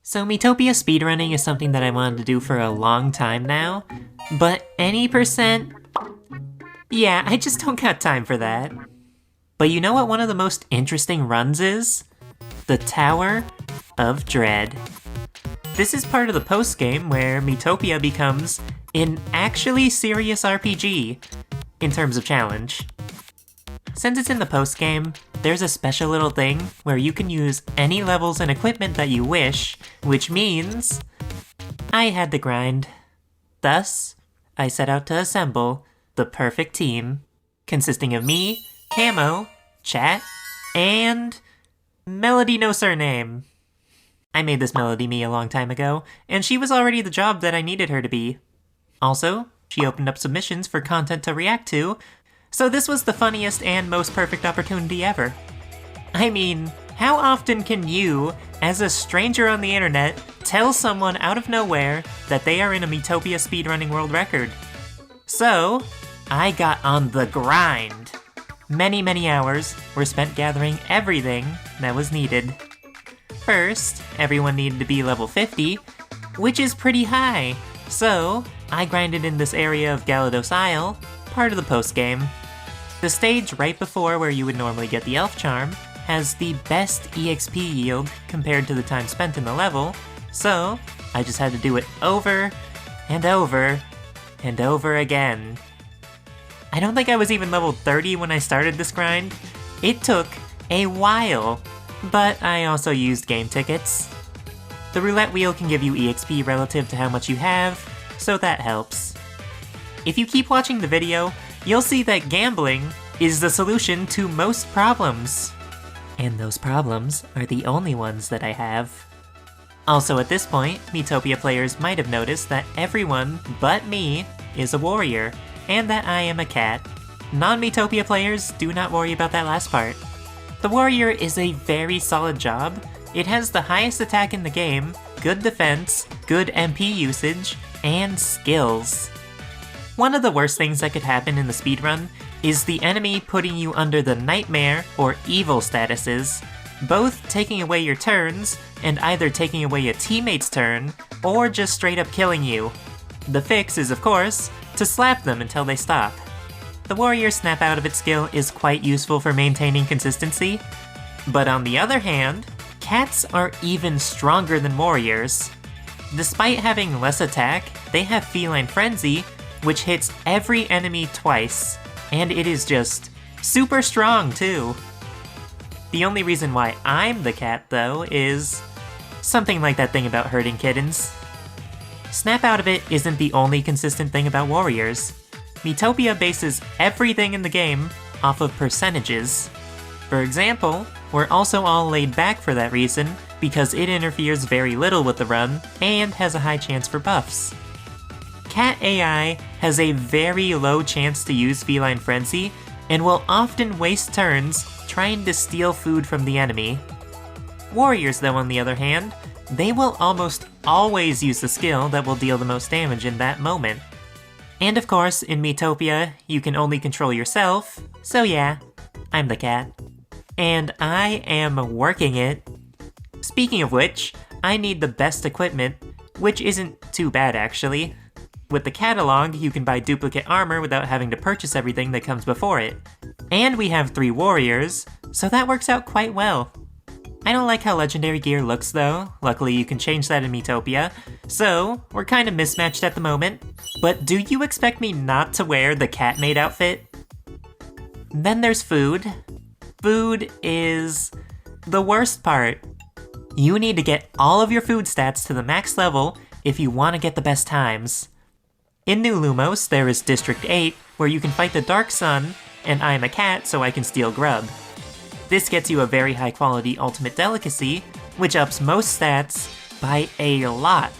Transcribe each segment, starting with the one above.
So Miitopia speedrunning is something that I wanted to do for a long time now, but any percent, yeah, I just don't got time for that. But you know what one of the most interesting runs is? The Tower of Dread. This is part of the post-game where Miitopia becomes an actually serious RPG in terms of challenge. Since it's in the post-game, there's a special little thing where you can use any levels and equipment that you wish, which means I had to grind. Thus, I set out to assemble the perfect team, consisting of me, Camo, Chat, and Melody Nosurname. I made this Melody me a long time ago, and she was already the job that I needed her to be. Also, she opened up submissions for content to react to, so this was the funniest and most perfect opportunity ever. I mean, how often can you, as a stranger on the internet, tell someone out of nowhere that they are in a Miitopia speedrunning world record? So, I got on the grind. Many hours were spent gathering everything that was needed. First, everyone needed to be level 50, which is pretty high. So, I grinded in this area of Gyarados Isle, part of the post-game. The stage right before where you would normally get the Elf Charm has the best EXP yield compared to the time spent in the level, so I just had to do it over and over and over again. I don't think I was even level 30 when I started this grind. It took a while, but I also used game tickets. The roulette wheel can give you EXP relative to how much you have, so that helps. If you keep watching the video, you'll see that gambling is the solution to most problems. And those problems are the only ones that I have. Also at this point, Miitopia players might have noticed that everyone but me is a warrior, and that I am a cat. Non-Miitopia players do not worry about that last part. The warrior is a very solid job. It has the highest attack in the game, good defense, good MP usage, and skills. One of the worst things that could happen in the speedrun is the enemy putting you under the nightmare or evil statuses, both taking away your turns and either taking away a teammate's turn or just straight up killing you. The fix is, of course, to slap them until they stop. The warrior's snap out of it skill is quite useful for maintaining consistency, but on the other hand, cats are even stronger than warriors. Despite having less attack, they have Feline Frenzy, which hits every enemy twice, and it is just super strong too. The only reason why I'm the cat, though, is something like that thing about herding kittens. Snap out of it isn't the only consistent thing about warriors. Miitopia bases everything in the game off of percentages. For example, we're also all laid back for that reason, because it interferes very little with the run and has a high chance for buffs. Cat AI has a very low chance to use Feline Frenzy, and will often waste turns trying to steal food from the enemy. Warriors, though, on the other hand, they will almost always use the skill that will deal the most damage in that moment. And of course, in Miitopia, you can only control yourself, so yeah, I'm the cat. And I am working it. Speaking of which, I need the best equipment, which isn't too bad actually. With the catalog, you can buy duplicate armor without having to purchase everything that comes before it. And we have 3 warriors, so that works out quite well. I don't like how legendary gear looks though. Luckily you can change that in Miitopia, so we're kind of mismatched at the moment. But do you expect me not to wear the cat maid outfit? Then there's food. Food is the worst part. You need to get all of your food stats to the max level if you want to get the best times. In New Lumos, there is District 8, where you can fight the Dark Sun, and I'm a cat so I can steal grub. This gets you a very high quality ultimate delicacy, which ups most stats by a lot.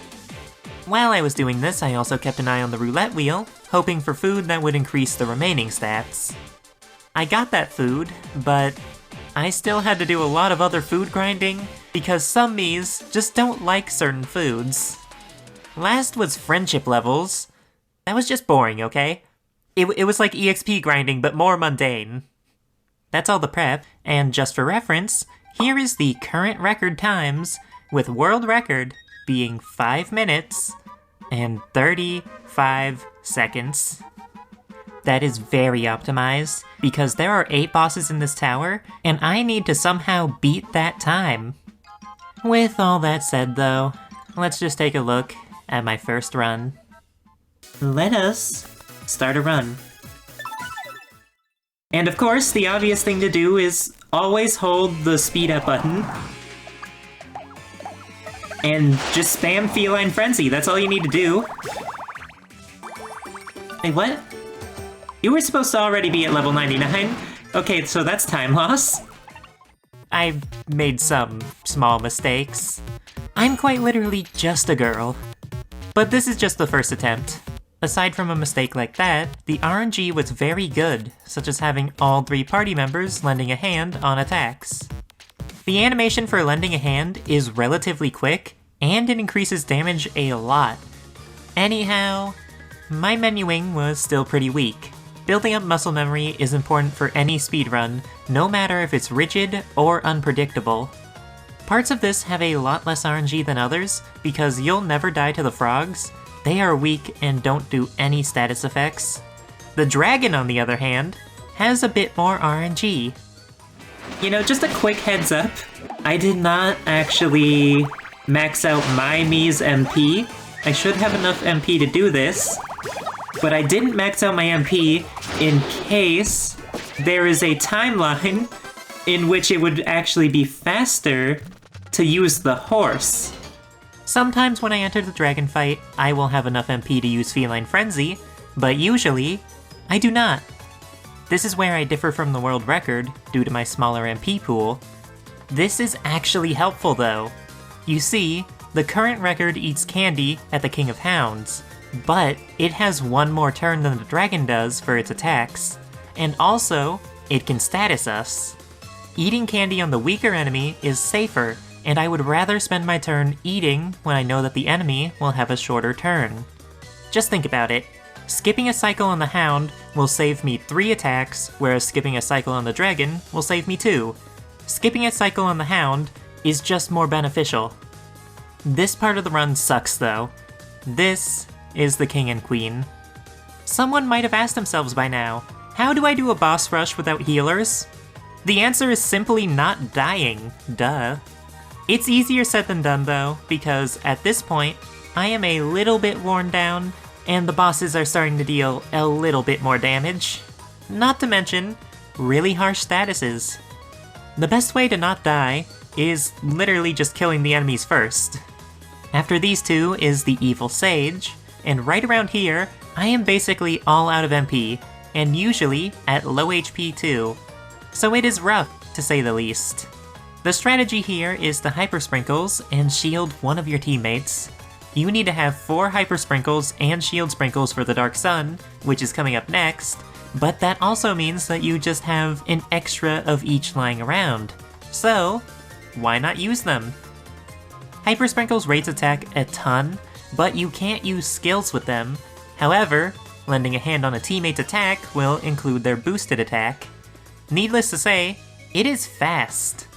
While I was doing this, I also kept an eye on the roulette wheel, hoping for food that would increase the remaining stats. I got that food, but I still had to do a lot of other food grinding, because some Miis just don't like certain foods. Last was friendship levels. That was just boring, okay? It was like EXP grinding, but more mundane. That's all the prep, and just for reference, here is the current record times with world record being 5 minutes and 35 seconds. That is very optimized, because there are 8 bosses in this tower, and I need to somehow beat that time. With all that said though, let's just take a look at my first run. Let us start a run. And of course, the obvious thing to do is always hold the speed up button. And just spam Feline Frenzy, that's all you need to do. Wait, what? You were supposed to already be at level 99. Okay, so that's time loss. I've made some small mistakes. I'm quite literally just a girl. But this is just the first attempt. Aside from a mistake like that, the RNG was very good, such as having all 3 party members lending a hand on attacks. The animation for lending a hand is relatively quick, and it increases damage a lot. Anyhow, my menuing was still pretty weak. Building up muscle memory is important for any speedrun, no matter if it's rigid or unpredictable. Parts of this have a lot less RNG than others, because you'll never die to the frogs. They are weak and don't do any status effects. The dragon, on the other hand, has a bit more RNG. You know, just a quick heads up, I did not actually max out my Mii's MP. I should have enough MP to do this, but I didn't max out my MP in case there is a timeline in which it would actually be faster to use the horse. Sometimes when I enter the dragon fight, I will have enough MP to use Feline Frenzy, but usually, I do not. This is where I differ from the world record due to my smaller MP pool. This is actually helpful though. You see, the current record eats candy at the King of Hounds, but it has 1 more turn than the dragon does for its attacks, and also, it can status us. Eating candy on the weaker enemy is safer, and I would rather spend my turn eating when I know that the enemy will have a shorter turn. Just think about it. Skipping a cycle on the Hound will save me 3 attacks, whereas skipping a cycle on the Dragon will save me 2. Skipping a cycle on the Hound is just more beneficial. This part of the run sucks though. This is the King and Queen. Someone might have asked themselves by now, how do I do a boss rush without healers? The answer is simply not dying, duh. It's easier said than done though, because at this point, I am a little bit worn down, and the bosses are starting to deal a little bit more damage. Not to mention, really harsh statuses. The best way to not die is literally just killing the enemies first. After these 2 is the Evil Sage, and right around here, I am basically all out of MP, and usually at low HP too. So it is rough, to say the least. The strategy here is to Hyper Sprinkles and shield one of your teammates. You need to have 4 Hyper Sprinkles and Shield Sprinkles for the Dark Sun, which is coming up next, but that also means that you just have an extra of each lying around. So, why not use them? Hyper Sprinkles rates attack a ton, but you can't use skills with them. However, lending a hand on a teammate's attack will include their boosted attack. Needless to say, it is fast.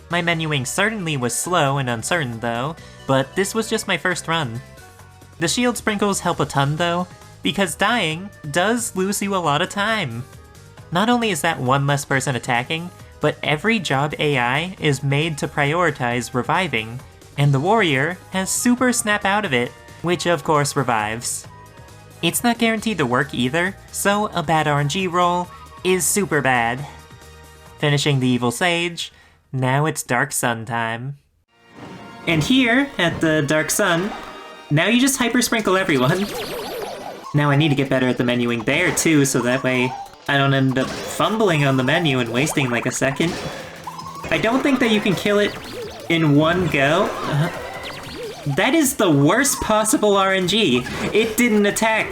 My menuing certainly was slow and uncertain though, but this was just my first run. The shield sprinkles help a ton though, because dying does lose you a lot of time. Not only is that 1 less person attacking, but every job AI is made to prioritize reviving, and the warrior has super snap out of it, which of course revives. It's not guaranteed to work either, so a bad RNG roll is super bad. Finishing the Evil Sage, now it's Dark Sun time. And here, at the Dark Sun, now you just Hyper Sprinkle everyone. Now I need to get better at the menuing there too, so that way I don't end up fumbling on the menu and wasting like a second. I don't think that you can kill it in 1 go. That is the worst possible RNG. It didn't attack.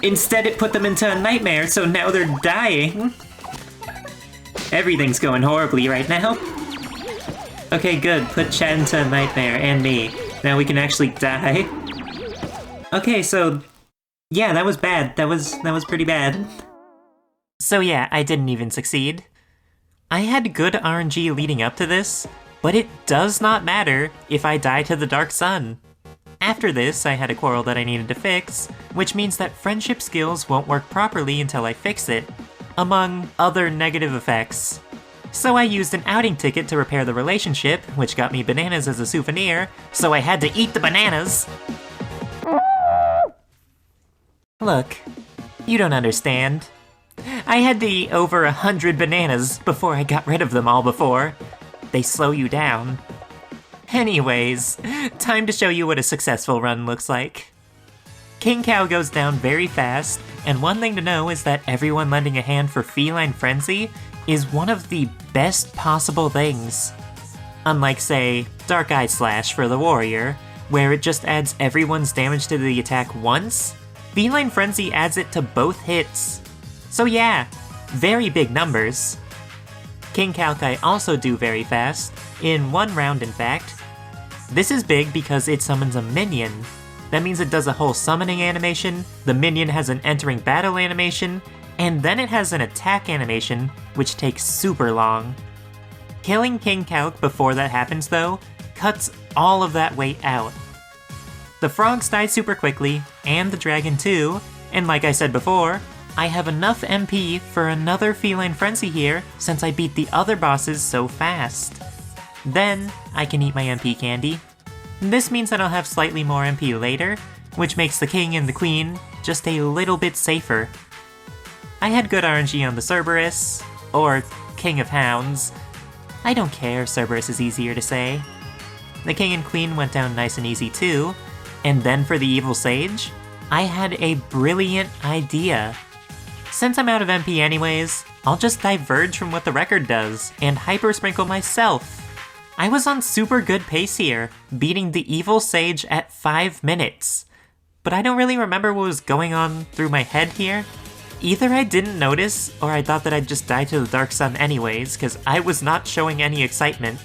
Instead it put them into a nightmare, so now they're dying. Everything's going horribly right now. Okay, good. Put Chad into a nightmare, and me. Now we can actually die. Okay, so yeah, that was bad. That was pretty bad. So yeah, I didn't even succeed. I had good RNG leading up to this, But it does not matter if I die to the Dark Sun. After this, I had a quarrel that I needed to fix, which means that friendship skills won't work properly until I fix it, among other negative effects. So I used an outing ticket to repair the relationship, which got me bananas as a souvenir, so I had to eat the bananas. Look, you don't understand. I had to eat over 100 bananas before I got rid of them all before. They slow you down. Anyways, time to show you what a successful run looks like. King Cow goes down very fast, and one thing to know is that everyone lending a hand for Feline Frenzy is one of the best possible things. Unlike, say, Dark Eye Slash for the Warrior, where it just adds everyone's damage to the attack once, Feline Frenzy adds it to both hits. So yeah, very big numbers. King Calkai also do very fast, in one round in fact. This is big because it summons a minion. That means it does a whole summoning animation, the minion has an entering battle animation, and then it has an attack animation, which takes super long. Killing King Calc before that happens though, cuts all of that weight out. The frogs die super quickly, and the dragon too, and like I said before, I have enough MP for another Feline Frenzy here since I beat the other bosses so fast. Then, I can eat my MP candy. This means that I'll have slightly more MP later, which makes the king and the queen just a little bit safer. I had good RNG on the Cerberus, or King of Hounds. I don't care, Cerberus is easier to say. The king and queen went down nice and easy too, and then for the evil sage, I had a brilliant idea. Since I'm out of MP anyways, I'll just diverge from what the record does and hyper sprinkle myself. I was on super good pace here, beating the evil sage at 5 minutes. But I don't really remember what was going on through my head here. Either I didn't notice, or I thought that I'd just die to the Dark Sun anyways, cause I was not showing any excitement.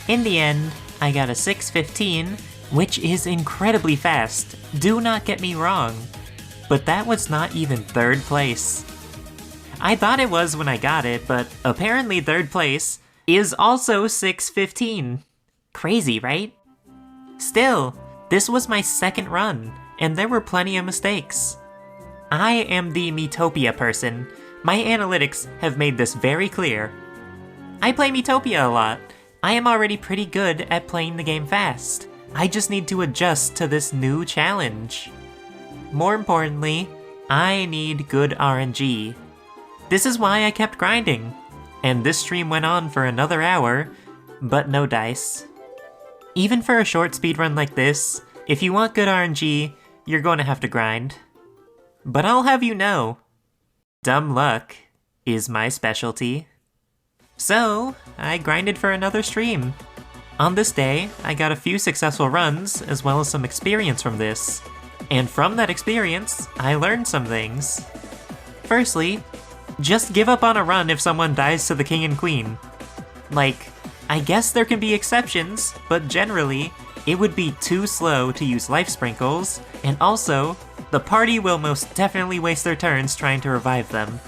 In the end, I got a 6:15, which is incredibly fast, do not get me wrong. But that was not even 3rd place. I thought it was when I got it, but apparently 3rd place is also 6:15. Crazy, right? Still, this was my 2nd run, and there were plenty of mistakes. I am the Miitopia person. My analytics have made this very clear. I play Miitopia a lot. I am already pretty good at playing the game fast. I just need to adjust to this new challenge. More importantly, I need good RNG. This is why I kept grinding. And this stream went on for another hour, but no dice. Even for a short speedrun like this, if you want good RNG, you're going to have to grind. But I'll have you know, dumb luck is my specialty. So, I grinded for another stream. On this day, I got a few successful runs, as well as some experience from this. And from that experience, I learned some things. Firstly, just give up on a run if someone dies to the king and queen. Like, I guess there can be exceptions, but generally, it would be too slow to use life sprinkles, and also, the party will most definitely waste their turns trying to revive them.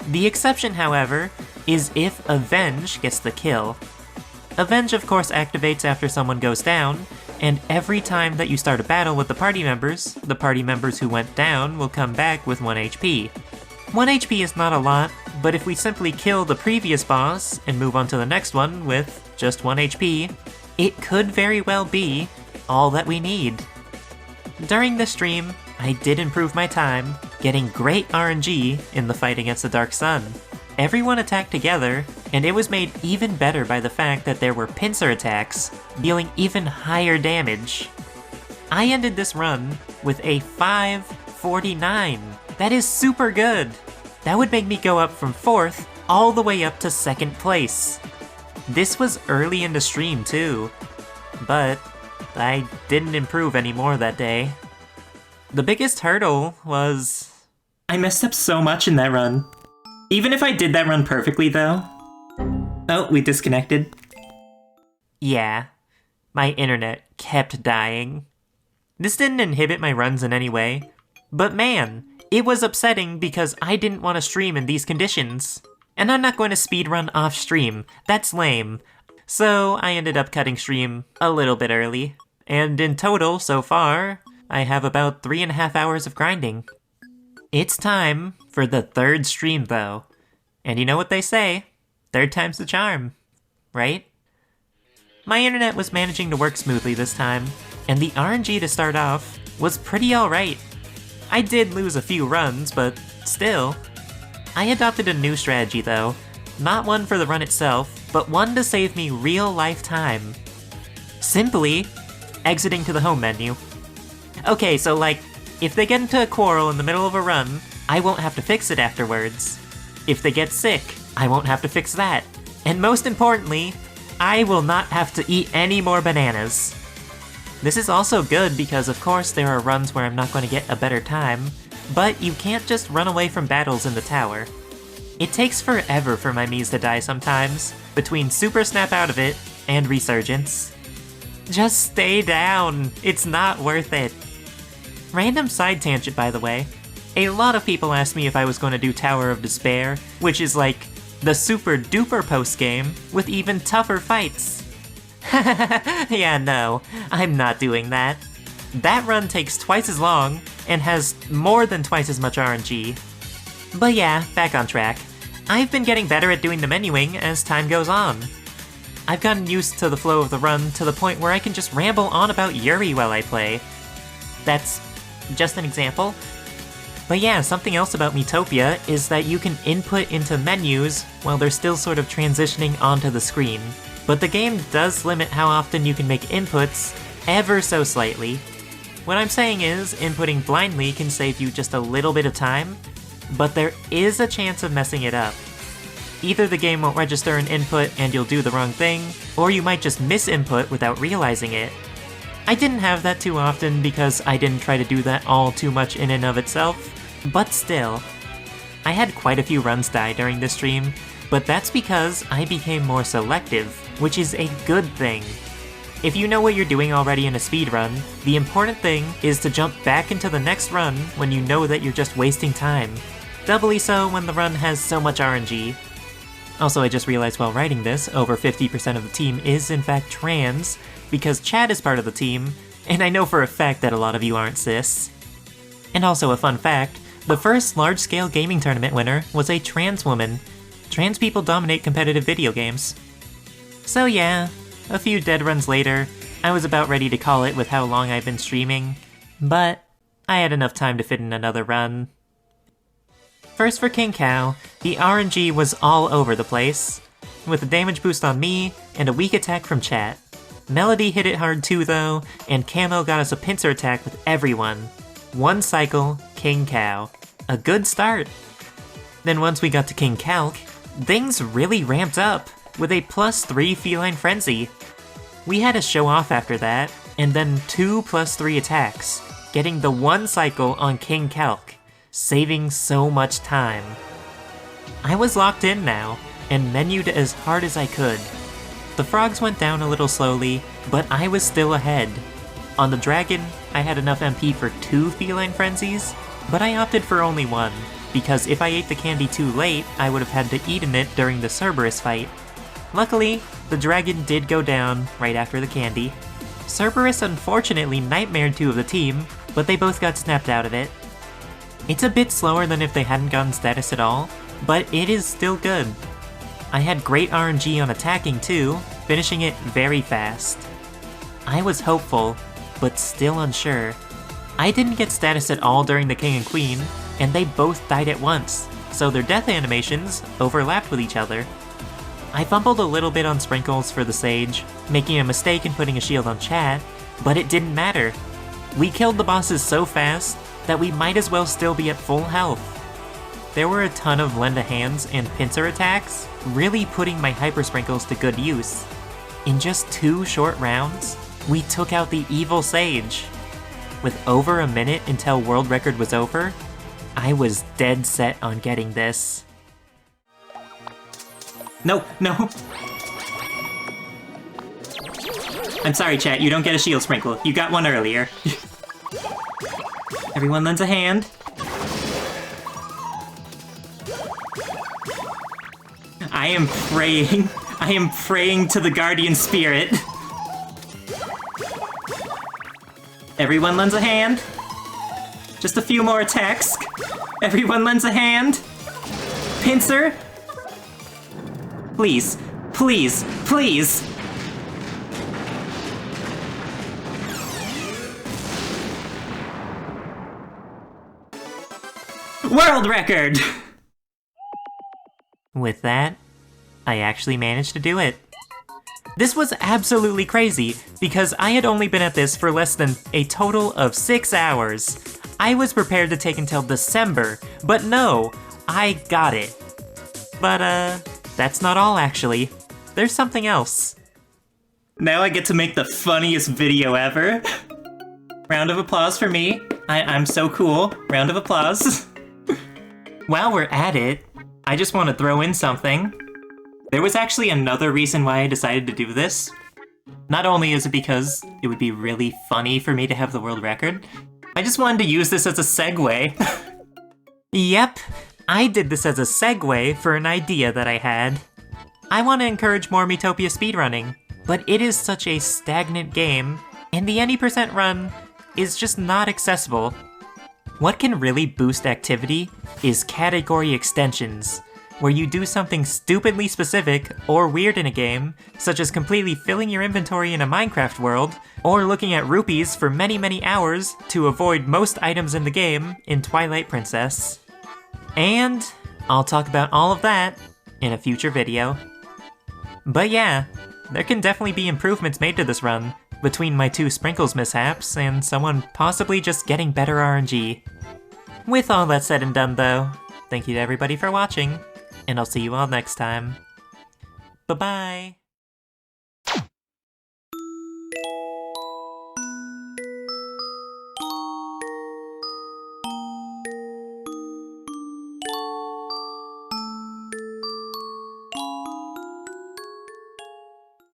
The exception, however, is if Avenge gets the kill. Avenge of course activates after someone goes down, and every time that you start a battle with the party members who went down will come back with 1 HP. 1 HP is not a lot, but if we simply kill the previous boss and move on to the next one with just 1 HP, it could very well be all that we need. During this stream, I did improve my time, getting great RNG in the fight against the Dark Sun. Everyone attacked together, and it was made even better by the fact that there were pincer attacks, dealing even higher damage. I ended this run with a 5:49. That is super good. That would make me go up from 4th all the way up to 2nd place. This was early in the stream too, but I didn't improve anymore that day. The biggest hurdle was... I messed up so much in that run. Even if I did that run perfectly though... Oh, we disconnected. Yeah, my internet kept dying. This didn't inhibit my runs in any way, but man, it was upsetting because I didn't want to stream in these conditions. And I'm not going to speedrun off stream, that's lame. So I ended up cutting stream a little bit early. And in total, so far, I have about 3.5 hours of grinding. It's time for the third stream though. And you know what they say, third time's the charm, right? My internet was managing to work smoothly this time, and the RNG to start off was pretty alright. I did lose a few runs, but still. I adopted a new strategy though, not one for the run itself, but one to save me real life time. Simply exiting to the home menu. Okay, so like, if they get into a quarrel in the middle of a run, I won't have to fix it afterwards. If they get sick, I won't have to fix that. And most importantly, I will not have to eat any more bananas. This is also good because of course there are runs where I'm not going to get a better time, but you can't just run away from battles in the tower. It takes forever for my Miis to die sometimes, between Super Snap Out of It and Resurgence. Just stay down, it's not worth it. Random side tangent by the way, a lot of people asked me if I was going to do Tower of Despair, which is like the super duper post-game with even tougher fights. Yeah, no, I'm not doing that. That run takes twice as long and has more than twice as much RNG. But yeah, back on track. I've been getting better at doing the menuing as time goes on. I've gotten used to the flow of the run to the point where I can just ramble on about Yuri while I play. That's just an example. But yeah, something else about Miitopia is that you can input into menus while they're still sort of transitioning onto the screen. But the game does limit how often you can make inputs, ever so slightly. What I'm saying is, inputting blindly can save you just a little bit of time, but there is a chance of messing it up. Either the game won't register an input and you'll do the wrong thing, or you might just miss input without realizing it. I didn't have that too often because I didn't try to do that all too much in and of itself, but still. I had quite a few runs die during this stream, but that's because I became more selective, which is a good thing. If you know what you're doing already in a speedrun, the important thing is to jump back into the next run when you know that you're just wasting time. Doubly so when the run has so much RNG. Also, I just realized while writing this, over 50% of the team is in fact trans, because Chad is part of the team, and I know for a fact that a lot of you aren't cis. And also a fun fact, the first large-scale gaming tournament winner was a trans woman. Trans people dominate competitive video games. So yeah, a few dead runs later, I was about ready to call it with how long I've been streaming, but I had enough time to fit in another run. First for King Cow, the RNG was all over the place, with a damage boost on me and a weak attack from chat. Melody hit it hard too though, and Camo got us a pincer attack with everyone. One cycle, King Cow. A good start. Then once we got to King Calc, things really ramped up, with a +3 Feline Frenzy. We had a show off after that, and then 2 +3 attacks, getting the one cycle on King Calc, saving so much time. I was locked in now, and menued as hard as I could. The frogs went down a little slowly, but I was still ahead. On the dragon, I had enough MP for 2 Feline Frenzies, but I opted for only 1, because if I ate the candy too late, I would have had to eat it during the Cerberus fight. Luckily, the dragon did go down right after the candy. Cerberus unfortunately nightmared 2 of the team, but they both got snapped out of it. It's a bit slower than if they hadn't gotten status at all, but it is still good. I had great RNG on attacking too, finishing it very fast. I was hopeful, but still unsure. I didn't get status at all during the King and Queen, and they both died at once, so their death animations overlapped with each other. I fumbled a little bit on Sprinkles for the Sage, making a mistake and putting a shield on Chat, but it didn't matter. We killed the bosses so fast that we might as well still be at full health. There were a ton of lend a hands and pincer attacks, really putting my Hyper Sprinkles to good use. In just 2 short rounds, we took out the evil Sage. With over a minute until world record was over, I was dead set on getting this. No, no. I'm sorry, chat, you don't get a shield sprinkle. You got one earlier. Everyone lends a hand. I am praying. I am praying to the guardian spirit. Everyone lends a hand. Just a few more attacks. Everyone lends a hand. Pincer. Please, please, please. World record! With that, I actually managed to do it. This was absolutely crazy, because I had only been at this for less than a total of 6 hours. I was prepared to take until December, but no, I got it. But, that's not all actually. There's something else. Now I get to make the funniest video ever. Round of applause for me. I'm so cool. Round of applause. While we're at it, I just want to throw in something. There was actually another reason why I decided to do this. Not only is it because it would be really funny for me to have the world record, I just wanted to use this as a segue. Yep, I did this as a segue for an idea that I had. I want to encourage more Miitopia speedrunning, but it is such a stagnant game, and the any % run is just not accessible. What can really boost activity is category extensions, where you do something stupidly specific or weird in a game, such as completely filling your inventory in a Minecraft world, or looking at rupees for many, many hours to avoid most items in the game in Twilight Princess. And I'll talk about all of that in a future video. But yeah, there can definitely be improvements made to this run, between my 2 sprinkles mishaps and someone possibly just getting better RNG. With all that said and done though, thank you to everybody for watching, and I'll see you all next time. Bye-bye!